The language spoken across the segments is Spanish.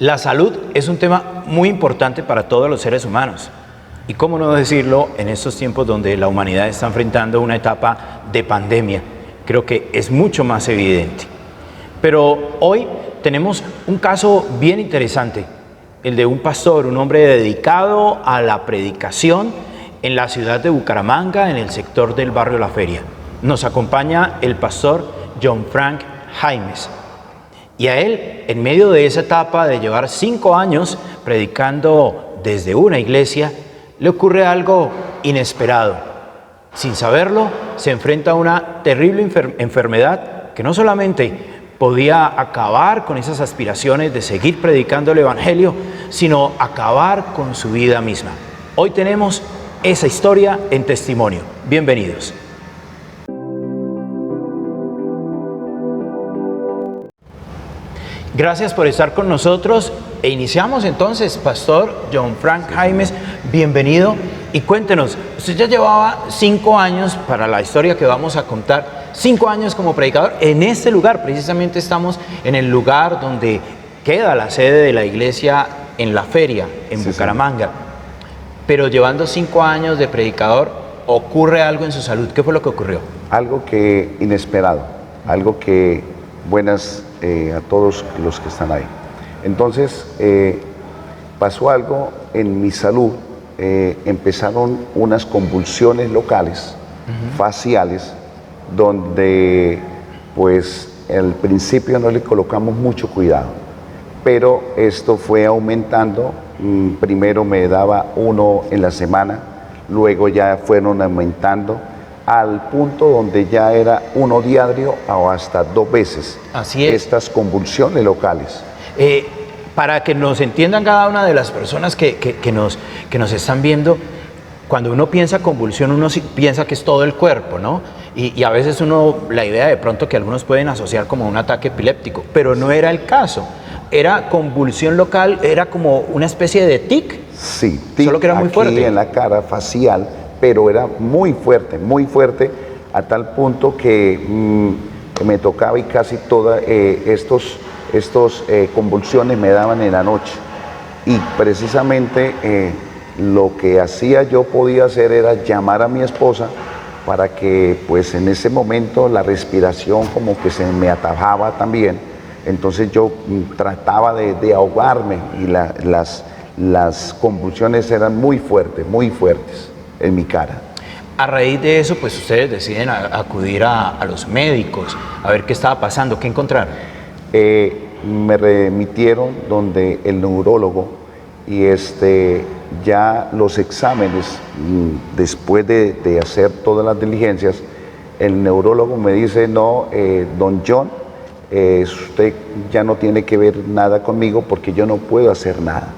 La salud es un tema muy importante para todos los seres humanos. Y cómo no decirlo en estos tiempos donde la humanidad está enfrentando una etapa de pandemia. Creo que es mucho más evidente. Pero hoy tenemos un caso bien interesante, el de un pastor, un hombre dedicado a la predicación en la ciudad de Bucaramanga, en el sector del barrio La Feria. Nos acompaña el pastor John Frank Jaimes. Y a él, en medio de esa etapa de llevar 5 años predicando desde una iglesia, le ocurre algo inesperado. Sin saberlo, se enfrenta a una terrible enfermedad que no solamente podía acabar con esas aspiraciones de seguir predicando el evangelio, sino acabar con su vida misma. Hoy tenemos esa historia en testimonio. Bienvenidos. Gracias por estar con nosotros e iniciamos entonces, Pastor John Frank Jaimes, bienvenido y cuéntenos, usted ya llevaba 5 años para la historia que vamos a contar, 5 años como predicador en este lugar, precisamente estamos en el lugar donde queda la sede de la iglesia en La Feria, en Bucaramanga, pero llevando 5 años de predicador, ocurre algo en su salud. ¿Qué fue lo que ocurrió? Algo que inesperado, algo que buenas a todos los que están ahí. Entonces pasó algo en mi salud, empezaron unas convulsiones locales, faciales, donde pues al principio no le colocamos mucho cuidado, pero esto fue aumentando. Primero me daba 1 en la semana, luego ya fueron aumentando al punto donde ya era 1 diario o hasta 2 veces. Así es. Estas convulsiones locales. Para que nos entiendan cada una de las personas que nos están viendo, cuando uno piensa convulsión, uno piensa que es todo el cuerpo, ¿no? Y a veces la idea de pronto que algunos pueden asociar como un ataque epiléptico, pero no era el caso. Era convulsión local, era como una especie de tic. Sí, tic, solo que era muy fuerte. Aquí en la cara facial, pero era muy fuerte, a tal punto que me tocaba y casi todas estos convulsiones me daban en la noche. Y precisamente lo que yo podía hacer era llamar a mi esposa para que pues en ese momento la respiración como que se me atajaba también. Entonces yo trataba de ahogarme y las convulsiones eran muy fuertes en mi cara. A raíz de eso, pues ustedes deciden acudir a los médicos, a ver qué estaba pasando, ¿qué encontraron? Me remitieron donde el neurólogo y ya los exámenes, después de hacer todas las diligencias, el neurólogo me dice, no, don John, usted ya no tiene que ver nada conmigo porque yo no puedo hacer nada.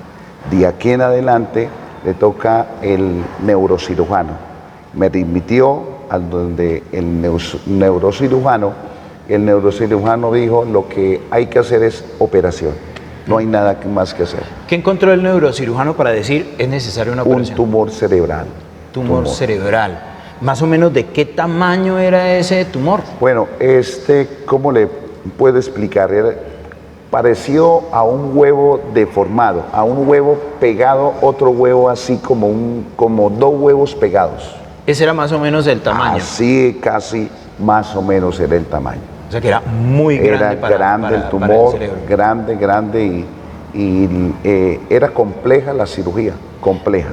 De aquí en adelante le toca el neurocirujano. Me remitió a donde el neurocirujano. El neurocirujano dijo, lo que hay que hacer es operación. No hay nada más que hacer. ¿Qué encontró el neurocirujano para decir es necesaria una operación? Un tumor cerebral. Tumor cerebral. ¿Más o menos de qué tamaño era ese tumor? Bueno, ¿cómo le puedo explicar? Pareció a un huevo deformado, a un huevo pegado, otro huevo así como 2 huevos pegados. Ese era más o menos el tamaño. Así casi más o menos era el tamaño. O sea que era muy grande. Era grande el tumor, grande y era compleja la cirugía, compleja.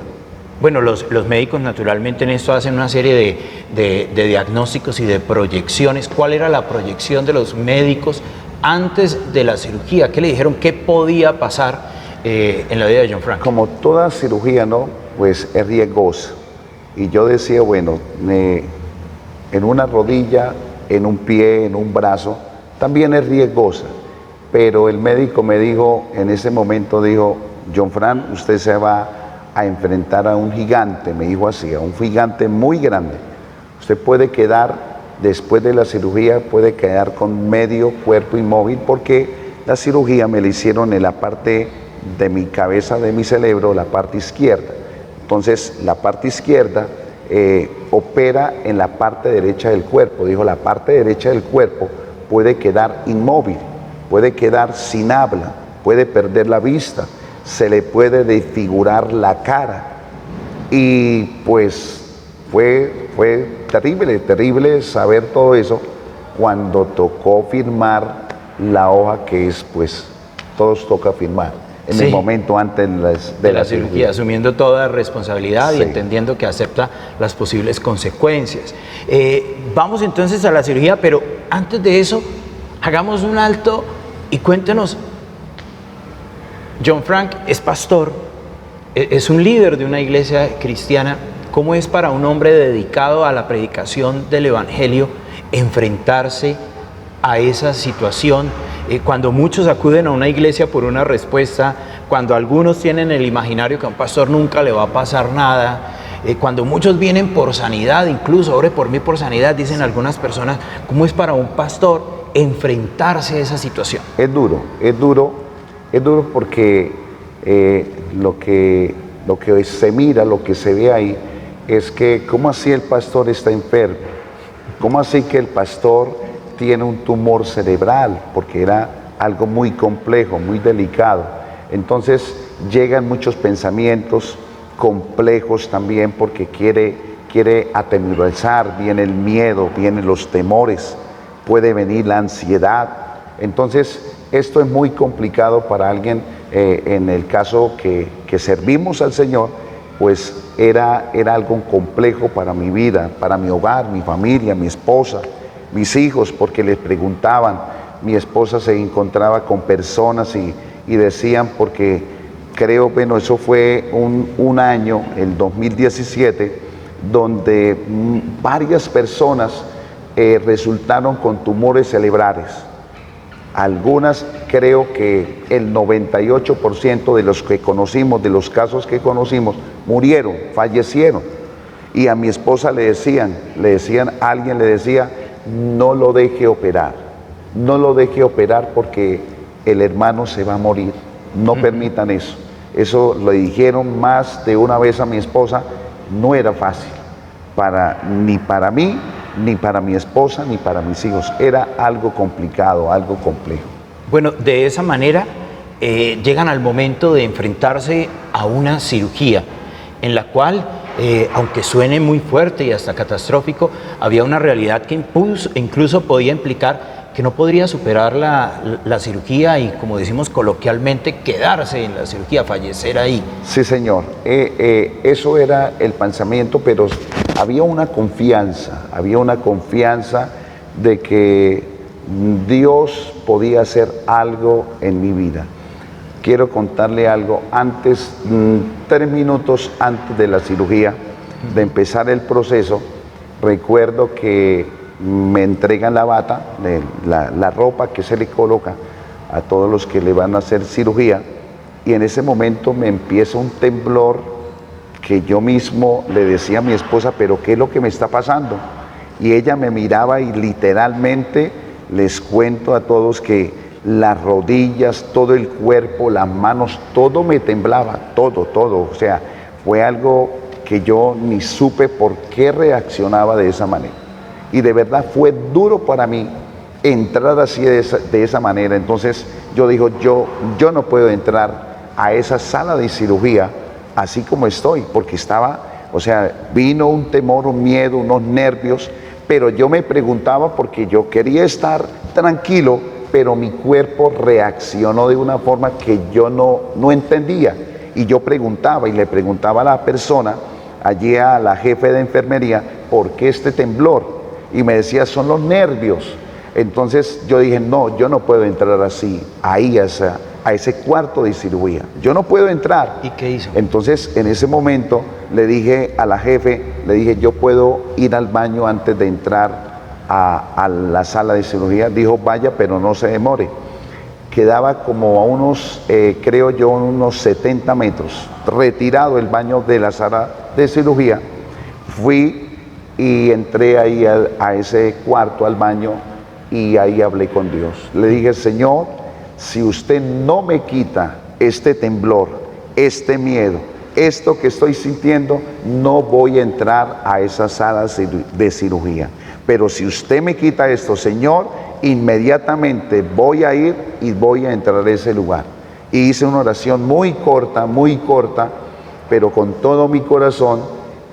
Bueno, los médicos naturalmente en esto hacen una serie de diagnósticos y de proyecciones. ¿Cuál era la proyección de los médicos antes de la cirugía? ¿Qué le dijeron? ¿Qué podía pasar en la vida de John Frank? Como toda cirugía, ¿no? Pues es riesgosa. Y yo decía, bueno, en una rodilla, en un pie, en un brazo, también es riesgosa. Pero el médico me dijo, en ese momento dijo, John Frank, usted se va a enfrentar a un gigante, me dijo así, a un gigante muy grande. Usted puede quedar, después de la cirugía, puede quedar con medio cuerpo inmóvil porque la cirugía me la hicieron en la parte de mi cabeza, de mi cerebro, la parte izquierda. Entonces, la parte izquierda opera en la parte derecha del cuerpo. Dijo, la parte derecha del cuerpo puede quedar inmóvil, puede quedar sin habla, puede perder la vista, se le puede desfigurar la cara. Y pues fue terrible saber todo eso cuando tocó firmar la hoja que es, pues, todos toca firmar en Sí. el momento antes de la cirugía, asumiendo toda responsabilidad y Sí. entendiendo que acepta las posibles consecuencias. Vamos entonces a la cirugía, pero antes de eso, hagamos un alto y cuéntenos. John Frank es pastor, es un líder de una iglesia cristiana. ¿Cómo es para un hombre dedicado a la predicación del Evangelio enfrentarse a esa situación? Cuando muchos acuden a una iglesia por una respuesta, cuando algunos tienen el imaginario que a un pastor nunca le va a pasar nada, cuando muchos vienen por sanidad, incluso ore por mí por sanidad, dicen algunas personas, ¿cómo es para un pastor enfrentarse a esa situación? Es duro porque lo que se mira, lo que se ve ahí, es que ¿cómo así el pastor está enfermo? ¿Cómo así que el pastor tiene un tumor cerebral? Porque era algo muy complejo, muy delicado. Entonces llegan muchos pensamientos complejos también porque quiere atemorizar, viene el miedo, vienen los temores, puede venir la ansiedad. Entonces esto es muy complicado para alguien, en el caso que servimos al Señor, pues era algo complejo para mi vida, para mi hogar, mi familia, mi esposa, mis hijos, porque les preguntaban, mi esposa se encontraba con personas y decían, porque creo, bueno, eso fue un año, el 2017, donde varias personas resultaron con tumores cerebrales. Algunas, creo que el 98% de los que conocimos, de los casos que conocimos, murieron, fallecieron. Y a mi esposa alguien le decía, no lo deje operar, no lo deje operar porque el hermano se va a morir, no permitan eso. Eso lo dijeron más de una vez a mi esposa, no era fácil, ni para mí, ni para mi esposa, ni para mis hijos. Era algo complicado, algo complejo. Bueno, de esa manera llegan al momento de enfrentarse a una cirugía en la cual, aunque suene muy fuerte y hasta catastrófico, había una realidad que incluso podía implicar que no podría superar la cirugía y, como decimos coloquialmente, quedarse en la cirugía, fallecer ahí. Sí, señor. Eso era el pensamiento, pero había una confianza de que Dios podía hacer algo en mi vida. Quiero contarle algo. 3 minutos antes de la cirugía, de empezar el proceso, recuerdo que me entregan la bata, la ropa que se le coloca a todos los que le van a hacer cirugía, y en ese momento me empieza un temblor que yo mismo le decía a mi esposa, pero ¿qué es lo que me está pasando? Y ella me miraba y literalmente les cuento a todos que las rodillas, todo el cuerpo, las manos, todo me temblaba, todo. O sea, fue algo que yo ni supe por qué reaccionaba de esa manera. Y de verdad fue duro para mí entrar así de esa manera. Entonces yo digo, yo no puedo entrar a esa sala de cirugía así como estoy, porque vino un temor, un miedo, unos nervios, pero yo me preguntaba porque yo quería estar tranquilo, pero mi cuerpo reaccionó de una forma que yo no entendía. Y yo preguntaba y le preguntaba a la persona, allí a la jefe de enfermería, ¿por qué este temblor? Y me decía, son los nervios. Entonces yo dije, no, yo no puedo entrar así, ahí a ese cuarto de cirugía. Yo no puedo entrar. ¿Y qué hizo? Entonces en ese momento le dije a la jefe, yo puedo ir al baño antes de entrar a la sala de cirugía. Dijo, vaya, pero no se demore. Quedaba como a unos 70 metros, retirado el baño de la sala de cirugía. Fui y entré ahí a ese cuarto, al baño, y ahí hablé con Dios. Le dije, Señor, si usted no me quita este temblor, este miedo, esto que estoy sintiendo, no voy a entrar a esa sala de cirugía. Pero si usted me quita esto, Señor, inmediatamente voy a ir y voy a entrar a ese lugar. Y hice una oración muy corta, pero con todo mi corazón,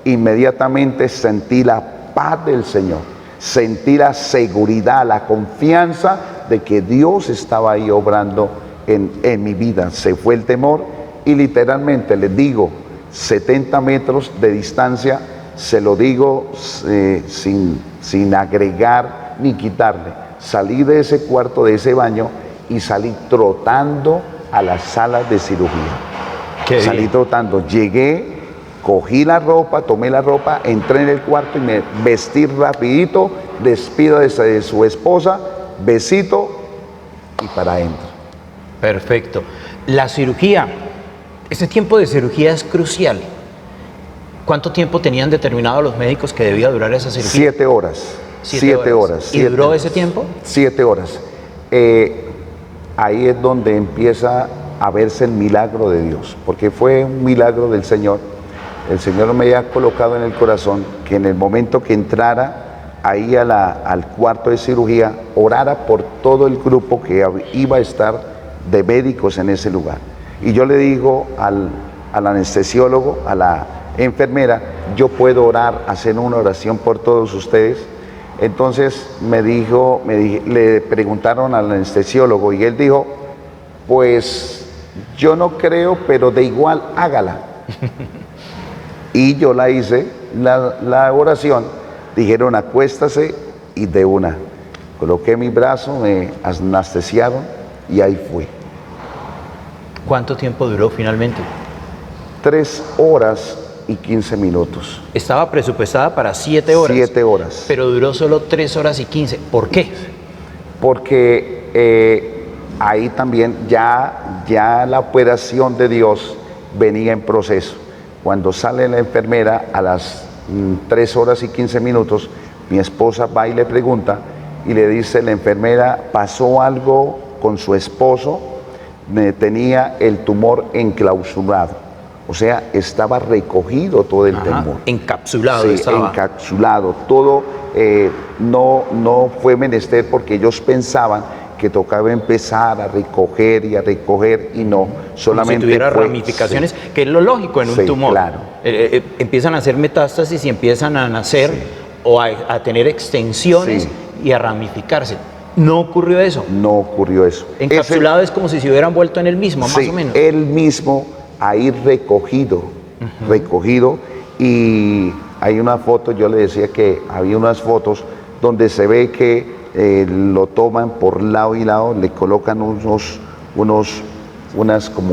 inmediatamente sentí la paz del Señor, sentí la seguridad, la confianza de que Dios estaba ahí obrando en mi vida. Se fue el temor y literalmente les digo, 70 metros de distancia, se lo digo sin agregar ni quitarle. Salí de ese cuarto, de ese baño, y salí trotando a la sala de cirugía. Salí trotando, llegué, cogí la ropa, tomé la ropa, entré en el cuarto y me vestí rapidito, despido de su esposa, besito y para adentro. Perfecto. La cirugía, ese tiempo de cirugía es crucial. ¿Cuánto tiempo tenían determinado los médicos que debía durar esa cirugía? 7 horas. 7 horas. ¿Y duró ese tiempo? 7 horas. Ahí es donde empieza a verse el milagro de Dios, porque fue un milagro del Señor. El Señor me había colocado en el corazón que en el momento que entrara ahí al cuarto de cirugía, orara por todo el grupo que iba a estar de médicos en ese lugar. Y yo le digo al anestesiólogo, a la enfermera, yo puedo orar, hacer una oración por todos ustedes. Entonces le preguntaron al anestesiólogo y él dijo, pues yo no creo, pero de igual hágala. Y yo la hice, la oración, dijeron acuéstase y de una. Coloqué mi brazo, me anestesiaron y ahí fui. ¿Cuánto tiempo duró finalmente? 3 horas y 15 minutos. Estaba presupuestada para 7 horas. 7 horas. Pero duró solo 3 horas y 15. ¿Por qué? Porque ahí también ya la operación de Dios venía en proceso. Cuando sale la enfermera a las 3 horas y 15 minutos, mi esposa va y le pregunta y le dice la enfermera, pasó algo con su esposo, tenía el tumor enclausurado. O sea, estaba recogido todo el tumor. Encapsulado sí, estaba. Encapsulado. Todo no fue menester porque ellos pensaban que tocaba empezar a recoger y no. Solamente como si tuviera ramificaciones, sí, que es lo lógico en un tumor. Claro. Empiezan a hacer metástasis y empiezan a nacer o a tener extensiones y a ramificarse. ¿No ocurrió eso? No ocurrió eso. Encapsulado es como si se hubieran vuelto en el mismo, más o menos. Él mismo ahí recogido, y hay una foto, yo le decía que había unas fotos donde se ve que lo toman por lado y lado, le colocan como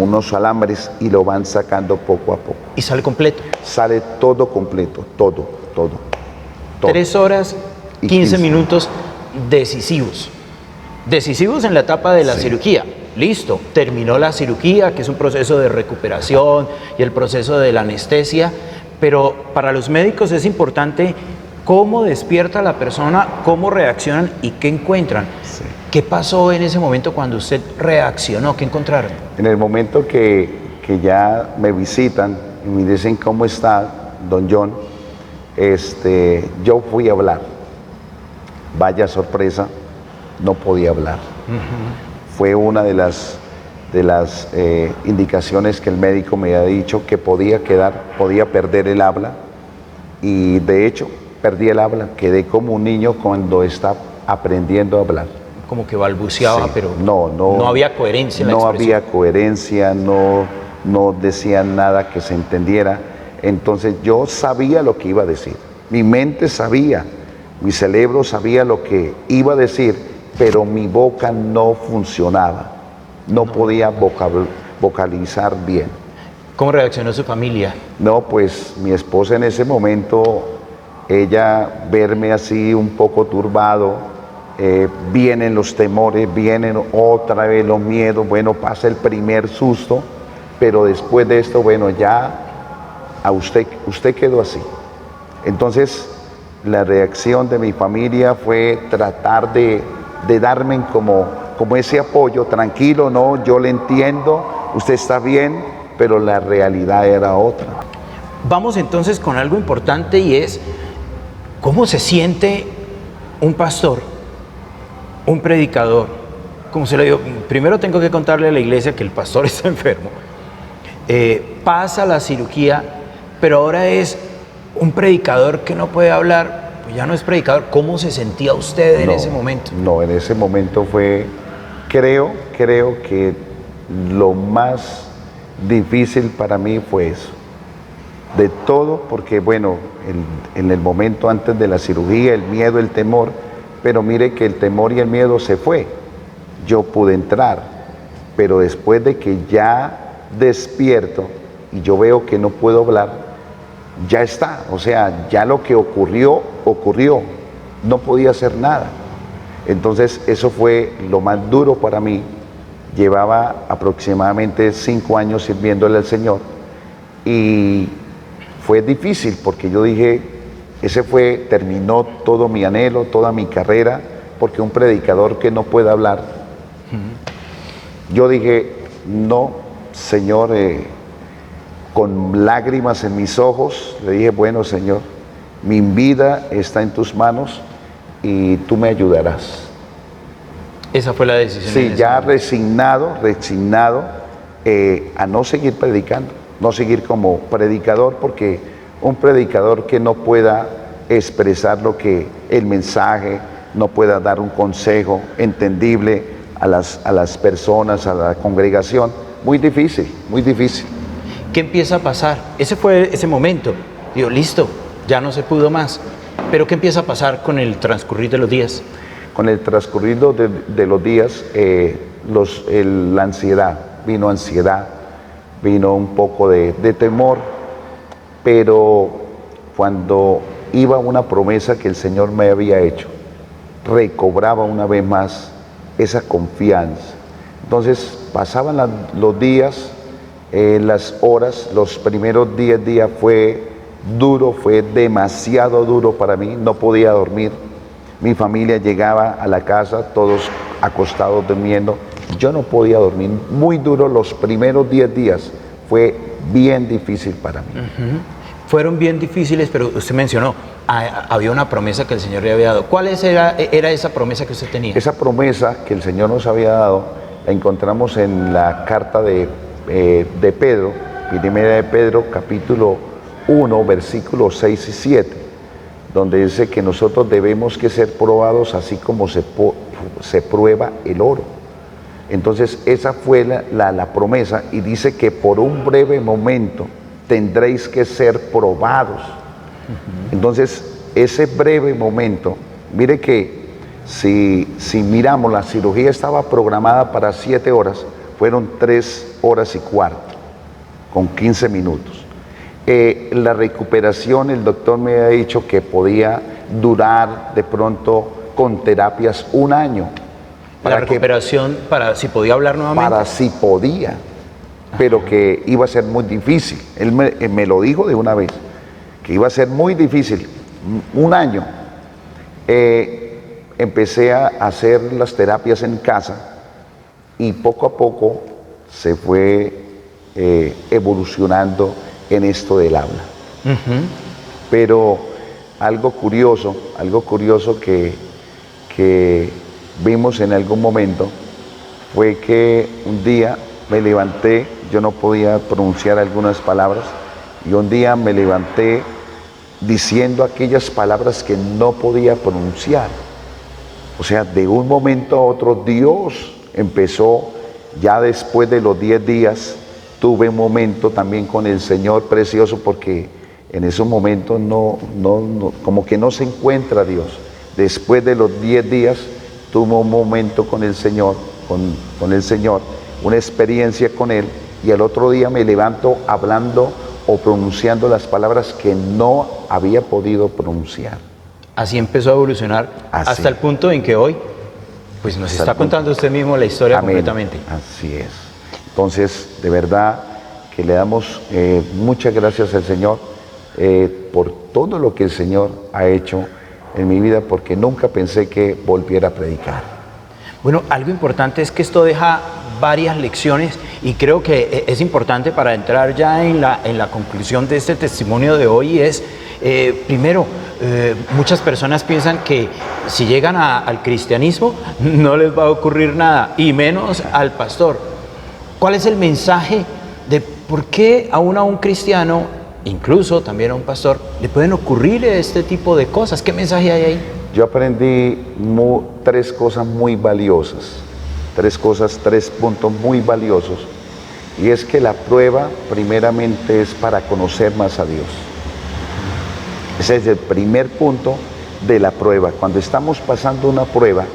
unos alambres y lo van sacando poco a poco. ¿Y sale completo? Sale todo completo, todo. 3 horas, 15 minutos decisivos. Decisivos en la etapa de la cirugía. Listo, terminó la cirugía, que es un proceso de recuperación y el proceso de la anestesia, pero para los médicos es importante cómo despierta la persona, cómo reaccionan y qué encuentran. Sí. ¿Qué pasó en ese momento cuando usted reaccionó? ¿Qué encontraron? En el momento que ya me visitan y me dicen cómo está don John, yo fui a hablar. Vaya sorpresa, no podía hablar. Fue una de las indicaciones que el médico me había dicho que podía perder el habla, y de hecho perdí el habla, quedé como un niño cuando está aprendiendo a hablar. Como que balbuceaba, pero no había coherencia en la expresión. No había coherencia, no decía nada que se entendiera. Entonces yo sabía lo que iba a decir, mi mente sabía, mi cerebro sabía lo que iba a decir, pero mi boca no funcionaba, no podía vocalizar bien. ¿Cómo reaccionó su familia? No, pues mi esposa en ese momento, ella verme así un poco turbado, vienen los temores, vienen otra vez los miedos, bueno, pasa el primer susto, pero después de esto, bueno, ya a usted quedó así. Entonces, la reacción de mi familia fue tratar de darme como ese apoyo, tranquilo, no, yo le entiendo, usted está bien, pero la realidad era otra. Vamos entonces con algo importante, y es ¿cómo se siente un pastor, un predicador, como se le digo, primero tengo que contarle a la iglesia que el pastor está enfermo. Pasa la cirugía, pero ahora es un predicador que no puede hablar, pues ya no es predicador. ¿Cómo se sentía usted en ese momento? No, en ese momento fue, creo que lo más difícil para mí fue eso. De todo, porque bueno, en el momento antes de la cirugía, el miedo, el temor, pero mire que el temor y el miedo se fue. Yo pude entrar, pero después de que ya despierto y yo veo que no puedo hablar, ya está, o sea, ya lo que ocurrió, no podía hacer nada. Entonces eso fue lo más duro para mí. Llevaba aproximadamente 5 años sirviéndole al Señor y fue difícil porque yo dije, terminó todo mi anhelo, toda mi carrera, porque un predicador que no puede hablar, yo dije, no, Señor, con lágrimas en mis ojos, le dije, bueno, Señor, mi vida está en tus manos y tú me ayudarás. Esa fue la decisión. Sí, ya resignado a no seguir predicando, no seguir como predicador, porque un predicador que no pueda expresar el mensaje, no pueda dar un consejo entendible a las personas, a la congregación, muy difícil, muy difícil. ¿Qué empieza a pasar? Ese fue ese momento. Digo, listo, ya no se pudo más. Pero ¿qué empieza a pasar con el transcurrir de los días? Con el transcurrir de los días, la ansiedad, vino un poco de temor, pero cuando iba una promesa que el Señor me había hecho, recobraba una vez más esa confianza. Entonces pasaban los días, las horas, los primeros 10 días fue duro, fue demasiado duro para mí, no podía dormir. Mi familia llegaba a la casa, todos acostados durmiendo, yo no podía dormir, muy duro los primeros 10 días, fue bien difícil para mí. Fueron bien difíciles, pero usted mencionó, había una promesa que el Señor le había dado. ¿Cuál era esa promesa que usted tenía? Esa promesa que el Señor nos había dado, la encontramos en la carta de Pedro, primera de Pedro, capítulo 1, versículos 6 y 7, donde dice que nosotros debemos que ser probados así como se prueba el oro. Entonces esa fue la promesa, y dice que por un breve momento tendréis que ser probados. Entonces ese breve momento, mire que si miramos, la cirugía estaba programada para 7 horas, fueron 3 horas y cuarto, con 15 minutos. La recuperación, el doctor me había dicho que podía durar de pronto con terapias 1 año. La recuperación para si podía hablar nuevamente. Para si podía, pero que iba a ser muy difícil. Él me lo dijo de una vez, que iba a ser muy difícil. 1 año. Empecé a hacer las terapias en casa y poco a poco se fue evolucionando en esto del habla. Pero algo curioso que vimos en algún momento fue que un día me levanté, yo no podía pronunciar algunas palabras, y un día me levanté diciendo aquellas palabras que no podía pronunciar. O sea, de un momento a otro Dios empezó, ya después de los 10 días, tuve un momento también con el Señor precioso, porque en esos momentos como que no se encuentra Dios. Después de los 10 días tuve un momento con el Señor, con el Señor, una experiencia con Él, y el otro día me levanto hablando o pronunciando las palabras que no había podido pronunciar. Así empezó a evolucionar hasta el punto en que hoy pues nos está contando usted mismo la historia. Amén. Completamente. Así es. Entonces, de verdad que le damos muchas gracias al Señor por todo lo que el Señor ha hecho en mi vida, porque nunca pensé que volviera a predicar. Bueno, algo importante es que esto deja varias lecciones, y creo que es importante para entrar ya en la conclusión de este testimonio de hoy. Es primero, muchas personas piensan que si llegan al cristianismo no les va a ocurrir nada, y menos al pastor. ¿Cuál es el mensaje de por qué a un cristiano, incluso también a un pastor, le pueden ocurrir este tipo de cosas? ¿Qué mensaje hay ahí? Yo aprendí tres cosas muy valiosas, tres puntos muy valiosos. Y es que la prueba primeramente es para conocer más a Dios. Ese es el primer punto de la prueba. Cuando estamos pasando una prueba,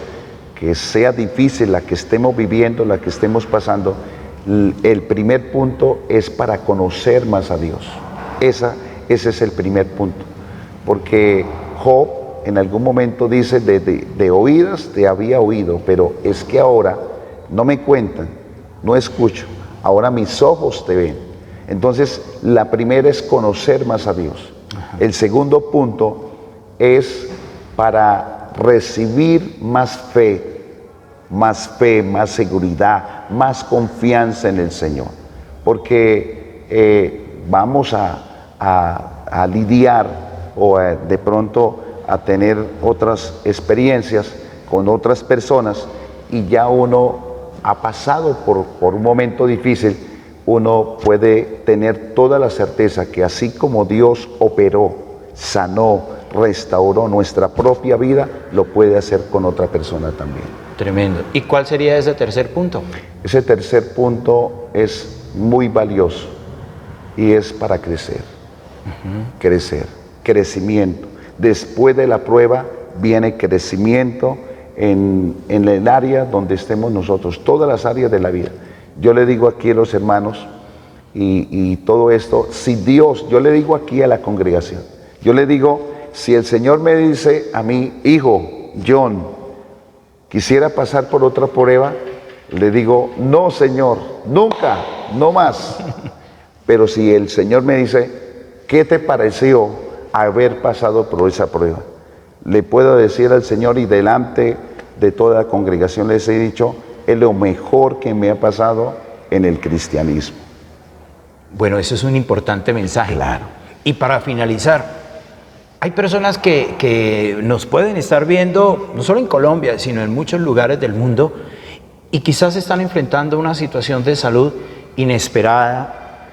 que sea difícil la que estemos viviendo, la que estemos pasando, el primer punto es para conocer más a Dios. Ese es el primer punto. Porque Job en algún momento dice, de oídas te había oído, pero es que ahora no me cuentan, no escucho, ahora mis ojos te ven. Entonces, la primera es conocer más a Dios. Ajá. El segundo punto es para recibir más fe, más seguridad, más confianza en el Señor. Porque vamos a lidiar o de pronto a tener otras experiencias con otras personas, y ya uno ha pasado por un momento difícil. Uno puede tener toda la certeza que así como Dios operó, sanó, restauró nuestra propia vida, lo puede hacer con otra persona también. Tremendo. ¿Y cuál sería ese tercer punto? Ese tercer punto es muy valioso y es para crecer. Crecimiento. Después de la prueba viene crecimiento en el área donde estemos nosotros, todas las áreas de la vida. Yo le digo aquí a los hermanos y todo esto, si Dios, yo le digo aquí a la congregación, yo le digo, si el Señor me dice a mí, hijo, John, quisiera pasar por otra prueba, le digo, no, Señor, nunca, no más. Pero si el Señor me dice, ¿qué te pareció haber pasado por esa prueba? Le puedo decir al Señor, y delante de toda la congregación les he dicho, es lo mejor que me ha pasado en el cristianismo. Bueno, eso es un importante mensaje. Claro. Y para finalizar, hay personas que nos pueden estar viendo, no solo en Colombia, sino en muchos lugares del mundo, y quizás están enfrentando una situación de salud inesperada,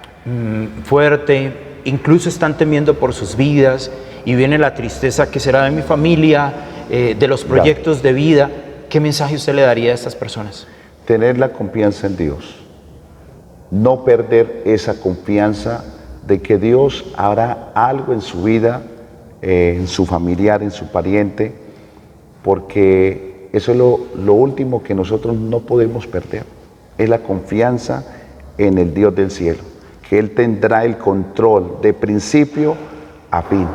fuerte, incluso están temiendo por sus vidas, y viene la tristeza que será de mi familia, de los proyectos de vida. ¿Qué mensaje usted le daría a estas personas? Tener la confianza en Dios. No perder esa confianza de que Dios hará algo en su vida, en su familiar, en su pariente, porque eso es lo último que nosotros no podemos perder. Es la confianza en el Dios del cielo, que Él tendrá el control de principio a fin,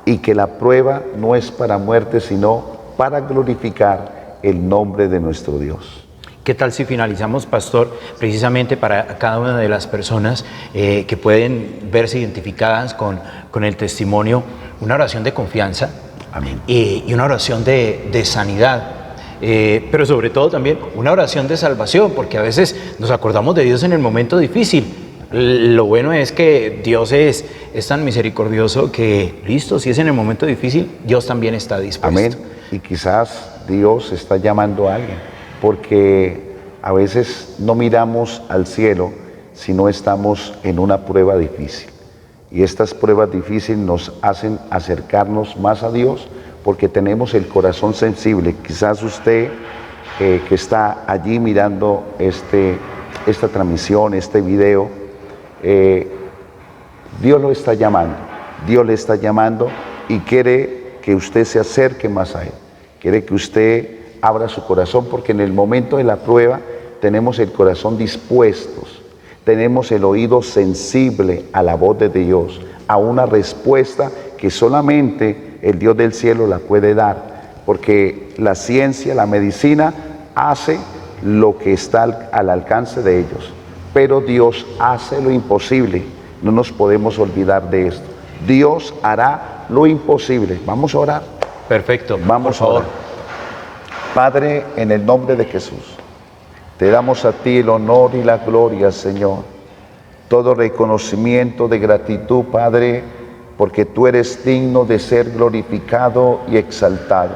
y que la prueba no es para muerte, sino para glorificar el nombre de nuestro Dios. ¿Qué tal si finalizamos, pastor, precisamente para cada una de las personas que pueden verse identificadas con el testimonio, una oración de confianza? Amén. Y una oración de sanidad, pero sobre todo también una oración de salvación, porque a veces nos acordamos de Dios en el momento difícil. Lo bueno es que Dios es tan misericordioso que, listo, si es en el momento difícil, Dios también está dispuesto. Amén. Y quizás Dios está llamando a alguien, porque a veces no miramos al cielo si no estamos en una prueba difícil. Y estas pruebas difíciles nos hacen acercarnos más a Dios, porque tenemos el corazón sensible. Quizás usted que está allí mirando esta transmisión, este video, Dios lo está llamando. Dios le está llamando y quiere que usted se acerque más a Él. Quiere que usted abra su corazón, porque en el momento de la prueba tenemos el corazón dispuestos, tenemos el oído sensible a la voz de Dios, a una respuesta que solamente el Dios del cielo la puede dar, porque la ciencia, la medicina hace lo que está al alcance de ellos, pero Dios hace lo imposible. No nos podemos olvidar de esto. Dios hará lo imposible. Vamos a orar. Perfecto. Vamos a orar. Padre, en el nombre de Jesús, te damos a ti el honor y la gloria, Señor. Todo reconocimiento de gratitud, Padre, porque tú eres digno de ser glorificado y exaltado.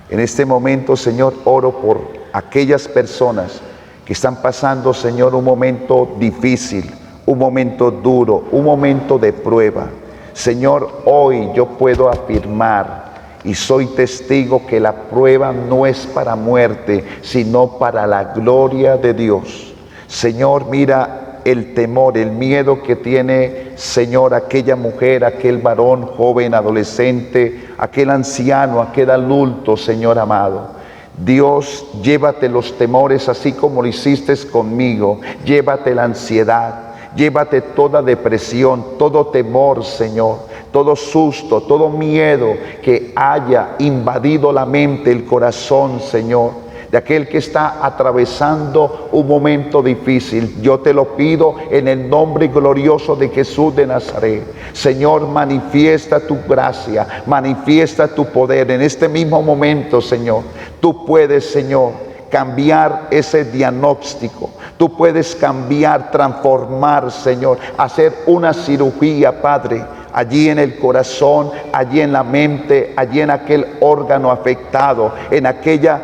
En este momento, Señor, oro por aquellas personas que están pasando, Señor, un momento difícil, un momento duro, un momento de prueba. Señor, hoy yo puedo afirmar y soy testigo que la prueba no es para muerte, sino para la gloria de Dios. Señor, mira el temor, el miedo que tiene, Señor, aquella mujer, aquel varón, joven, adolescente, aquel anciano, aquel adulto, Señor amado. Dios, llévate los temores así como lo hiciste conmigo. Llévate la ansiedad, llévate toda depresión, todo temor, Señor, todo susto, todo miedo que haya invadido la mente, el corazón, Señor, de aquel que está atravesando un momento difícil. Yo te lo pido en el nombre glorioso de Jesús de Nazaret. Señor, manifiesta tu gracia, manifiesta tu poder en este mismo momento, Señor. Tú puedes, Señor, cambiar ese diagnóstico. Tú puedes cambiar, transformar, Señor, hacer una cirugía, Padre, allí en el corazón, allí en la mente, allí en aquel órgano afectado, en aquella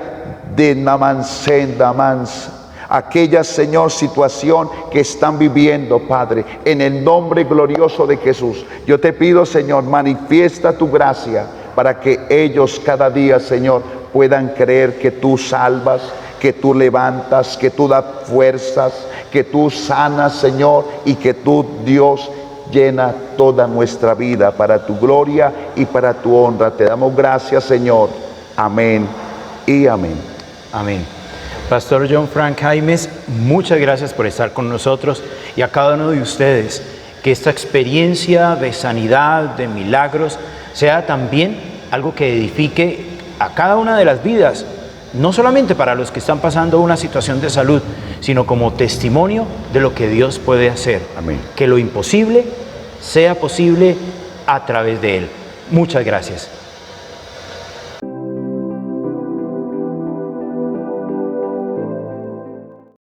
de aquella, Señor, situación que están viviendo, Padre, en el nombre glorioso de Jesús. Yo te pido, Señor, manifiesta tu gracia para que ellos cada día, Señor, puedan creer que tú salvas, que tú levantas, que tú das fuerzas, que tú sanas, Señor, y que tú, Dios, llena toda nuestra vida para tu gloria y para tu honra. Te damos gracias, Señor. Amén y amén. Amén. Pastor John Frank Jaimes, muchas gracias por estar con nosotros, y a cada uno de ustedes, que esta experiencia de sanidad, de milagros, sea también algo que edifique a cada una de las vidas, no solamente para los que están pasando una situación de salud, sino como testimonio de lo que Dios puede hacer. Amén. Que lo imposible sea posible a través de Él. Muchas gracias.